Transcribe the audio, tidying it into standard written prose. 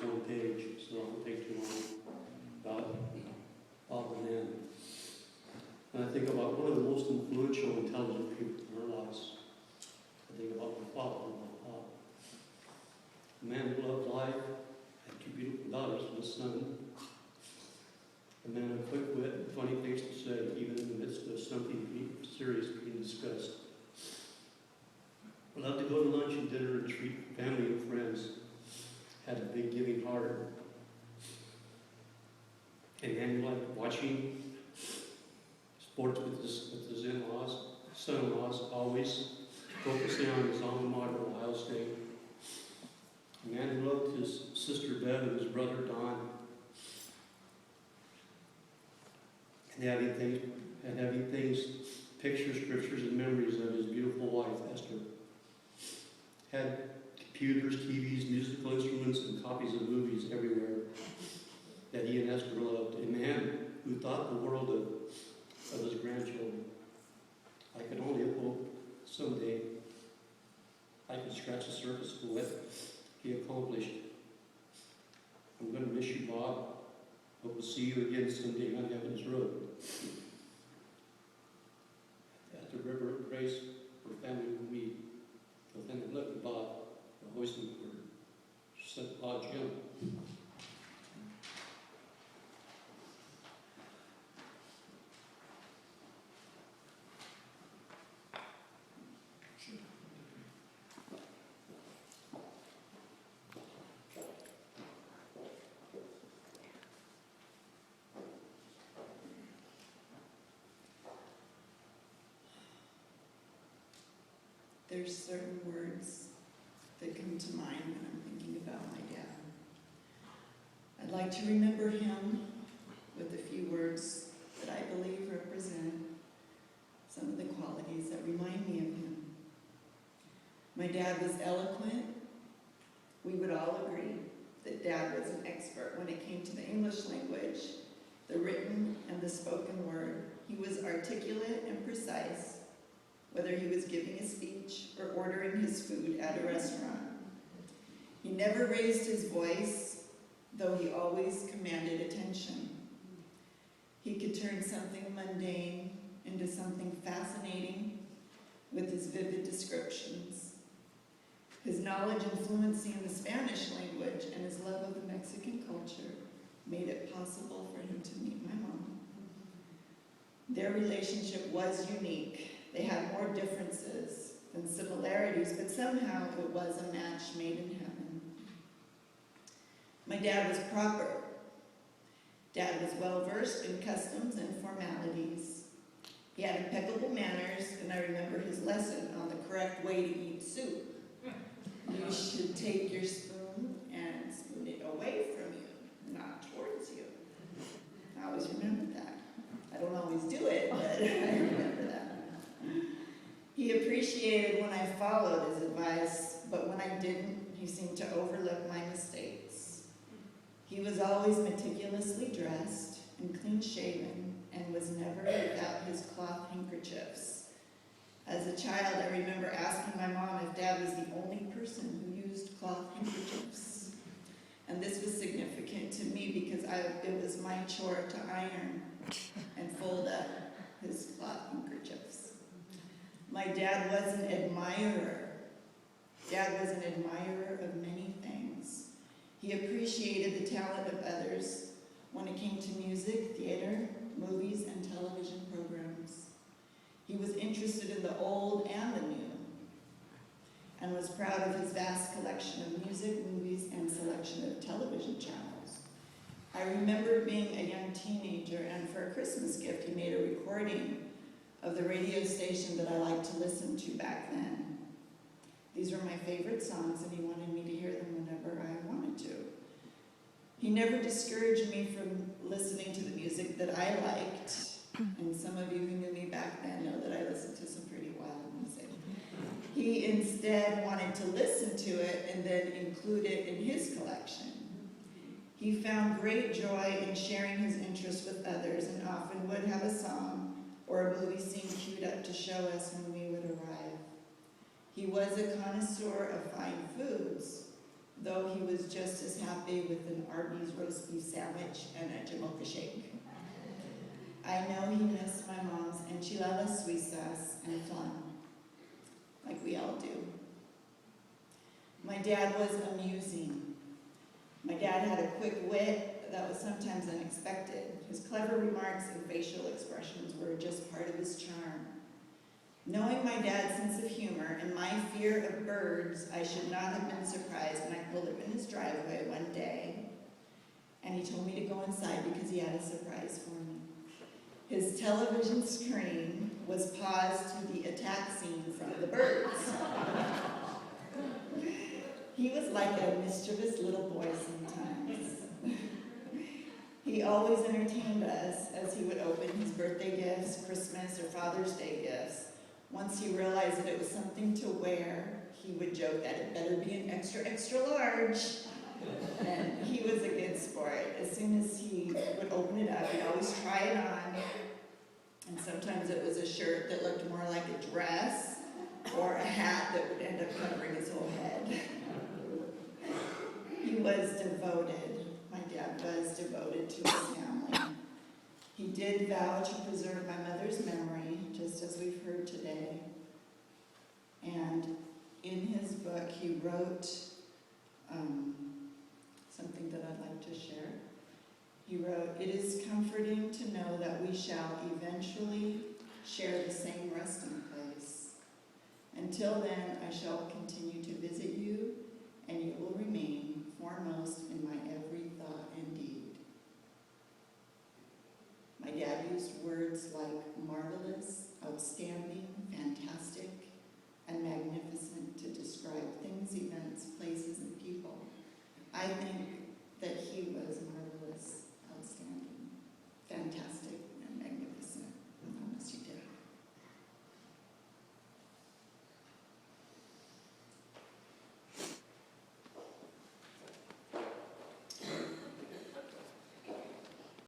one page, so it won't take too long, about Bob and Ann. And I think about one of the most influential, intelligent people in our lives. I think about my father, about Bob. A man who loved life, had two beautiful daughters and a son. A man of quick wit and funny things to say, even in the midst of something serious being discussed. Loved to go to lunch and dinner and treat family and friends. Had a big giving heart. And then liked watching sports with his in-laws, son-in-laws, always focusing on his alma mater, Ohio State. A man who loved his sister Bev and his brother Don. And having things, pictures, scriptures, and memories of his beautiful wife, Esther. Had computers, TVs, musical instruments, and copies of movies everywhere that he and Esther loved. A man who thought the world of his grandchildren. I could only hope someday I could scratch the surface of what he accomplished. I'm going to miss you, Bob. Hope to see you again someday on Heaven's Road. At the river of grace, where family will meet. But then I look at Bob, the hoisting word. Said, Jim. There's certain words that come to mind when I'm thinking about my dad. I'd like to remember him with a few words that I believe represent some of the qualities that remind me of him. My dad was eloquent. We would all agree that Dad was an expert when it came to the English language, the written and the spoken word. He was articulate and precise, whether he was giving a speech or ordering his food at a restaurant. He never raised his voice, though he always commanded attention. He could turn something mundane into something fascinating with his vivid descriptions. His knowledge and fluency in the Spanish language and his love of the Mexican culture made it possible for him to meet my mom. Their relationship was unique. They had more differences than similarities, but somehow it was a match made in heaven. My dad was proper. Dad was well-versed in customs and formalities. He had impeccable manners, and I remember his lesson on the correct way to eat soup. You should take your spoon and spoon it away from you, not towards you. I always remember that. I don't always do it, but I remember that. He appreciated when I followed his advice, but when I didn't, he seemed to overlook my mistakes. He was always meticulously dressed and clean-shaven and was never without his cloth handkerchiefs. As a child, I remember asking my mom if Dad was the only person who used cloth handkerchiefs. And this was significant to me because it was my chore to iron and fold up his cloth handkerchiefs. My dad was an admirer. Dad was an admirer of many things. He appreciated the talent of others when it came to music, theater, movies, and television programs. He was interested in the old and the new, and was proud of his vast collection of music, movies, and selection of television channels. I remember being a young teenager, and for a Christmas gift, he made a recording of the radio station that I liked to listen to back then. These were my favorite songs, and he wanted me to hear them whenever I wanted to. He never discouraged me from listening to the music that I liked, and some of you who knew me back then know that I listened to some pretty wild music. He instead wanted to listen to it and then include it in his collection. He found great joy in sharing his interests with others and often would have a song or a movie scene queued up to show us when we would arrive. He was a connoisseur of fine foods, though though he was just as happy with an Arby's roast beef sandwich and a Jamocha shake. I know he missed my mom's enchilada suizas and fun, like we all do. My dad was amusing. My dad had a quick wit that was sometimes unexpected. His clever remarks and facial expressions were just part of his charm. Knowing my dad's sense of humor and my fear of birds, I should not have been surprised when I pulled up in his driveway one day and he told me to go inside because he had a surprise for me. His television screen was paused to the attack scene from the birds. He was like a mischievous little boy sometimes. He always entertained us as he would open his birthday gifts, Christmas, or Father's Day gifts. Once he realized that it was something to wear, he would joke that it better be an extra, extra large. And he was a good sport. As soon as he would open it up, he'd always try it on. And sometimes it was a shirt that looked more like a dress, or a hat that would end up covering his whole head. He was devoted. My dad was devoted to his family. He did vow to preserve my mother's memory, just as we've heard today. And in his book, he wrote something that I'd like to share. He wrote, "It is comforting to know that we shall eventually share the same resting place. Until then, I shall continue to visit you, and you will remain foremost in my every thought and deed." My dad used words like marvelous, outstanding, fantastic, and magnificent to describe things, events, places, and people. I think